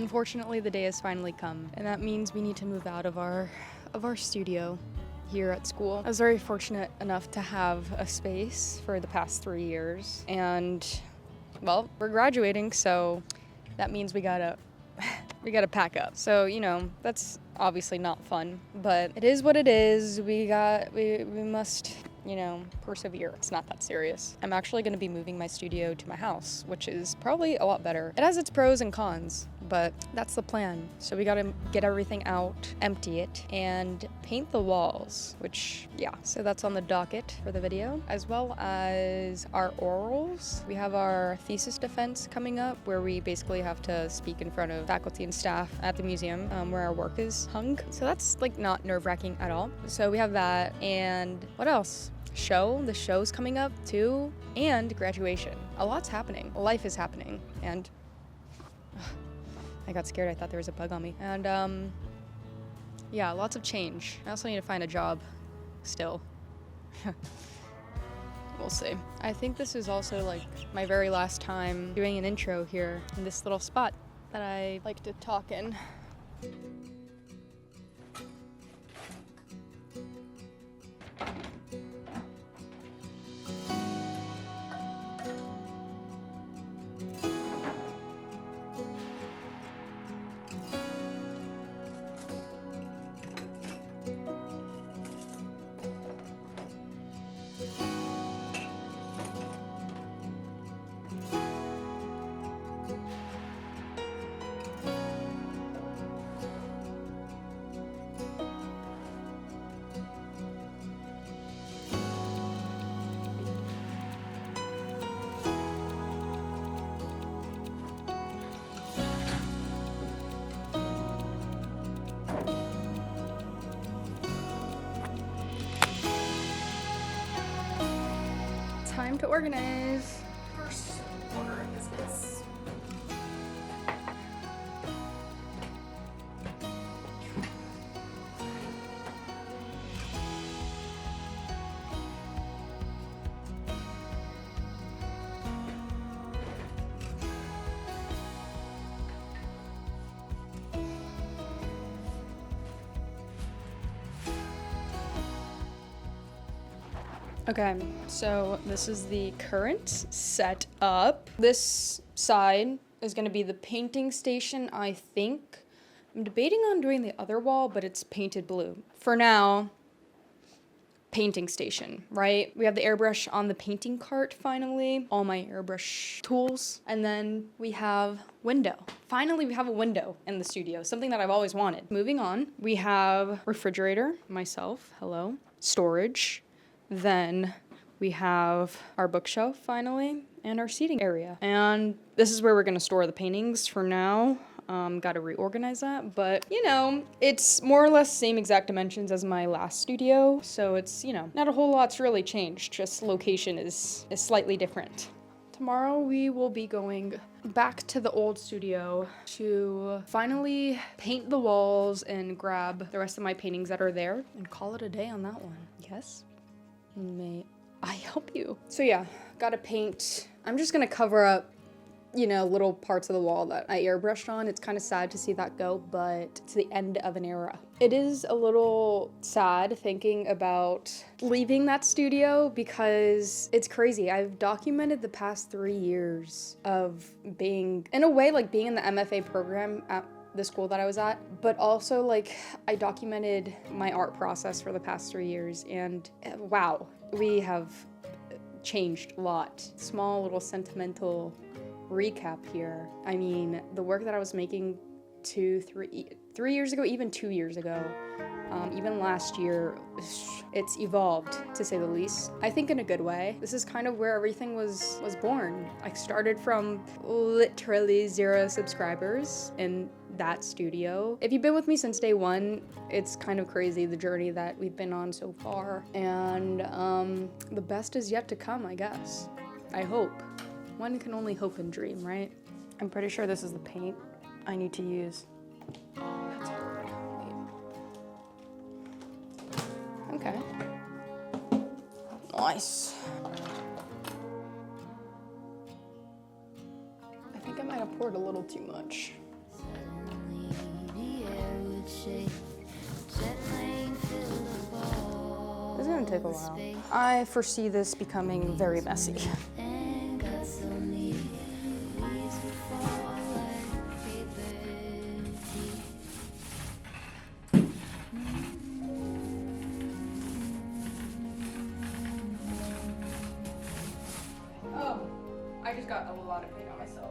Unfortunately, the day has finally come, and that means we need to move out of our studio here at school. I was very fortunate enough to have a space for the past 3 years, and well, we're graduating, so that means we gotta pack up. So, you know, that's obviously not fun, but it is what it is. We must, you know, persevere. It's not that serious. I'm actually gonna be moving my studio to my house, which is probably a lot better. It has its pros and cons, but that's the plan. So we gotta get everything out, empty it, and paint the walls, which, yeah. So that's on the docket for the video, as well as our orals. We have our thesis defense coming up, where we basically have to speak in front of faculty and staff at the museum where our work is hung. So that's like not nerve-wracking at all. So we have that, and what else? The show's coming up too, and graduation. A lot's happening. Life is happening, and I got scared. I thought there was a bug on me. And yeah, lots of change. I also need to find a job still. We'll see. I think this is also like my very last time doing an intro here in this little spot that I like to talk in. Time to organize. First order of business. Okay, so this is the current setup. This side is gonna be the painting station, I think. I'm debating on doing the other wall, but it's painted blue. For now, painting station, right? We have the airbrush on the painting cart finally, all my airbrush tools, and then we have window. Finally, we have a window in the studio, something that I've always wanted. Moving on, we have refrigerator, myself, hello, storage. Then we have our bookshelf finally, and our seating area. And this is where we're gonna store the paintings for now. Gotta reorganize that, but you know, it's more or less same exact dimensions as my last studio. So it's, you know, not a whole lot's really changed, just location is slightly different. Tomorrow we will be going back to the old studio to finally paint the walls and grab the rest of my paintings that are there and call it a day on that one. Yes? May I help you? So yeah, gotta paint. I'm just gonna cover up, you know, little parts of the wall that I airbrushed on. It's kind of sad to see that go, but it's the end of an era. It is a little sad thinking about leaving that studio because it's crazy. I've documented the past 3 years of being, in a way, like being in the MFA program at the school that I was at, but also like I documented my art process for the past 3 years, and wow, we have changed a lot. Small little sentimental recap here. I mean, the work that I was making 3 years ago, even 2 years ago, even last year, it's evolved, to say the least. I think in a good way. This is kind of where everything was born. I started from literally 0 subscribers in that studio. If you've been with me since day one, it's kind of crazy the journey that we've been on so far. And the best is yet to come, I guess. I hope. One can only hope and dream, right? I'm pretty sure this is the paint I need to use. Okay. Nice. I think I might have poured a little too much. It's gonna take a while. I foresee this becoming very messy. Oh, I just got a lot of paint on myself.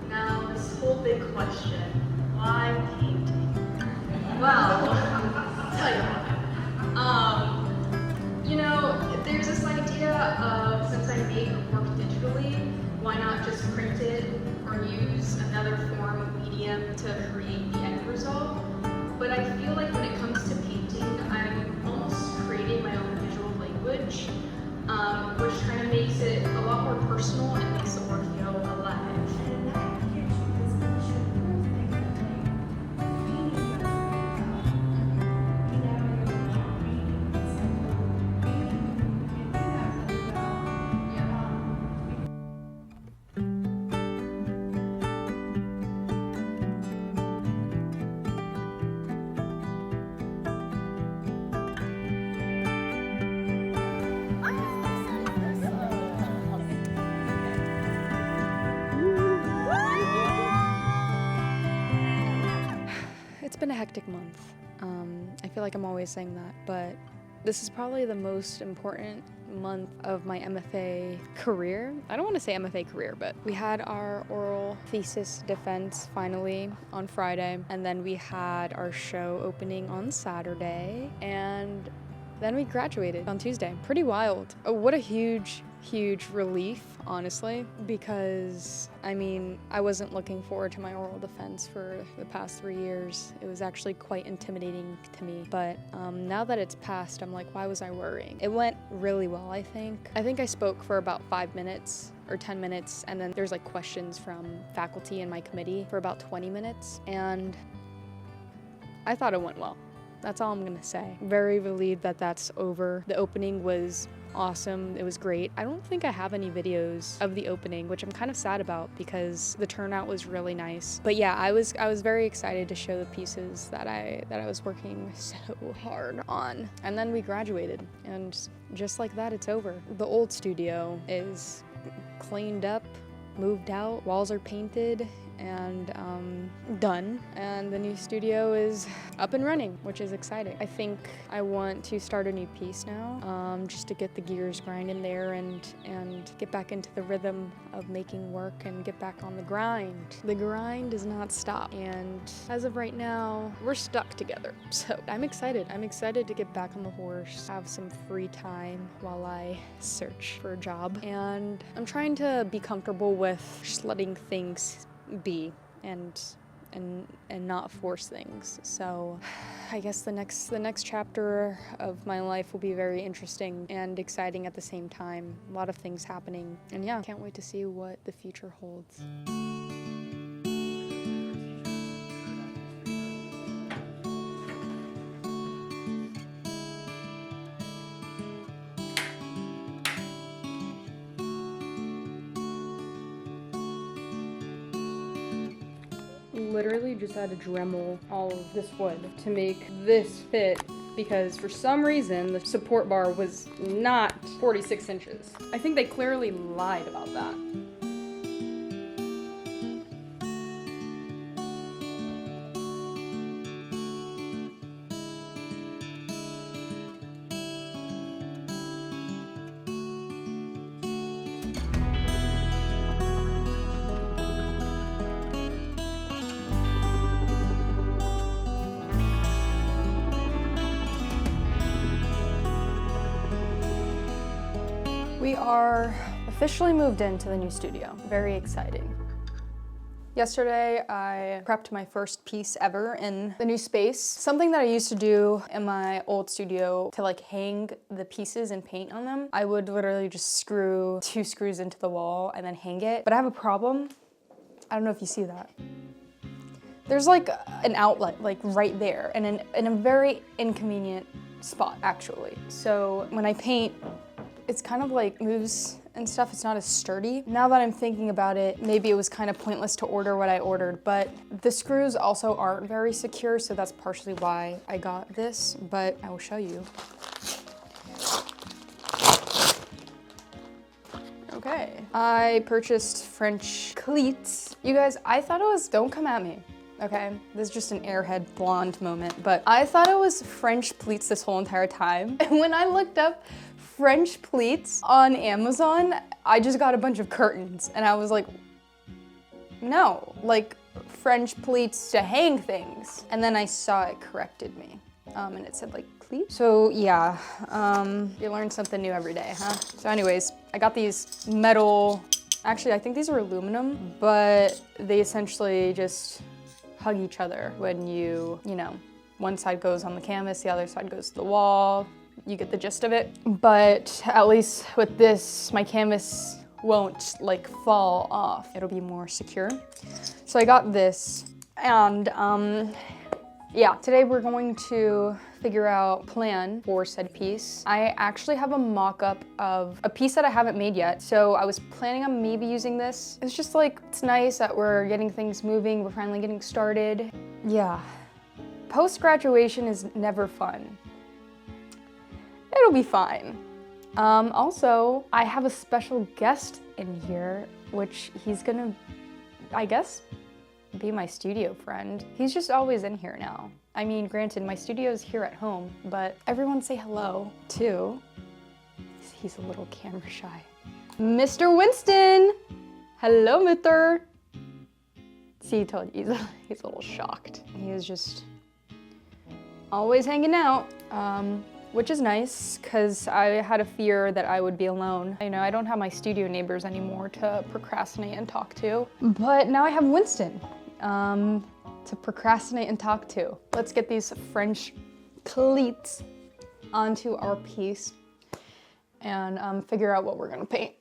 Now, this whole big question, why painting? Well, I'll tell you why. You know, there's this idea of, since I make work digitally, why not just print it or use another form of medium to create the end result? But I feel like when it comes to painting, I'm almost creating my own visual language, which kind of makes it a lot more personal and makes the work feel alive. It's been a hectic month. I feel like I'm always saying that, but this is probably the most important month of my MFA career. I don't want to say MFA career, but we had our oral thesis defense finally on Friday, and then we had our show opening on Saturday, and then we graduated on Tuesday. Pretty wild. Oh, what a huge relief, honestly, because I mean, I wasn't looking forward to my oral defense for the past 3 years. It was actually quite intimidating to me, but now that it's passed, I'm like, why was I worrying? It went really well, I think. I think I spoke for about 5 minutes or 10 minutes, and then there's like questions from faculty and my committee for about 20 minutes, and I thought it went well. That's all I'm gonna say. Very relieved that that's over. The opening was awesome. It was great. I don't think I have any videos of the opening, which I'm kind of sad about because the turnout was really nice. But yeah, I was very excited to show the pieces that I was working so hard on. And then we graduated, and just like that, it's over. The old studio is cleaned up, moved out, walls are painted, and done, and the new studio is up and running, which is exciting. I think I want to start a new piece now, just to get the gears grinding there and get back into the rhythm of making work and get back on the grind. The grind does not stop, and as of right now, we're stuck together. So I'm excited. I'm excited to get back on the horse, have some free time while I search for a job, and I'm trying to be comfortable with just letting things be and not force things. So I guess the next chapter of my life will be very interesting and exciting at the same time. A lot of things happening, and yeah, can't wait to see what the future holds. Literally just had to Dremel all of this wood to make this fit, because for some reason the support bar was not 46 inches. I think they clearly lied about that. We are officially moved into the new studio. Very exciting. Yesterday, I prepped my first piece ever in the new space. Something that I used to do in my old studio to like hang the pieces and paint on them. I would literally just screw 2 screws into the wall and then hang it. But I have a problem. I don't know if you see that. There's like an outlet like right there and in a very inconvenient spot actually. So when I paint, it's kind of like moves and stuff, it's not as sturdy. Now that I'm thinking about it, maybe it was kind of pointless to order what I ordered, but the screws also aren't very secure, so that's partially why I got this, but I will show you. Okay, I purchased French cleats. You guys, I thought it was, don't come at me, okay? This is just an airhead blonde moment, but I thought it was French pleats this whole entire time. And when I looked up French pleats on Amazon, I just got a bunch of curtains and I was like, no, like French pleats to hang things. And then I saw it corrected me and it said like cleats. So yeah, you learn something new every day, huh? So anyways, I got these metal, actually I think these are aluminum, but they essentially just hug each other when you know, one side goes on the canvas, the other side goes to the wall. You get the gist of it. But at least with this, my canvas won't like fall off. It'll be more secure. So I got this and yeah, today we're going to figure out plan for said piece. I actually have a mock-up of a piece that I haven't made yet. So I was planning on maybe using this. It's just like, it's nice that we're getting things moving. We're finally getting started. Yeah, post-graduation is never fun. It'll be fine. Also, I have a special guest in here, which he's gonna, I guess, be my studio friend. He's just always in here now. I mean, granted, my studio's here at home, but everyone say hello, too. He's a little camera shy. Mr. Winston! Hello, Mr. See, he told you, he's a little shocked. He is just always hanging out. Which is nice, because I had a fear that I would be alone. You know, I don't have my studio neighbors anymore to procrastinate and talk to. But now I have Winston to procrastinate and talk to. Let's get these French cleats onto our piece and figure out what we're gonna paint.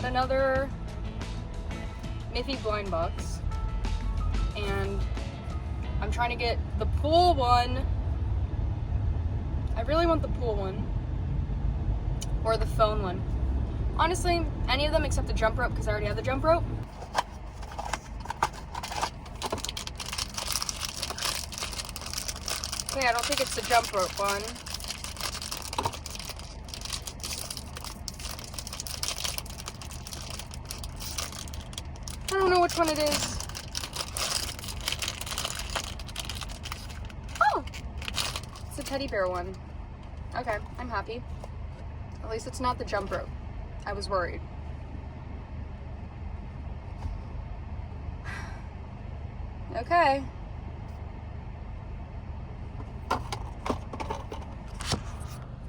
Another MFA blind box, and I'm trying to get the pool one. I really want the pool one or the phone one. Honestly, any of them except the jump rope, because I already have the jump rope. Okay, I don't think it's the jump rope one. I don't know which one it is. Oh! It's the teddy bear one. Okay, I'm happy. At least it's not the jump rope. I was worried. Okay.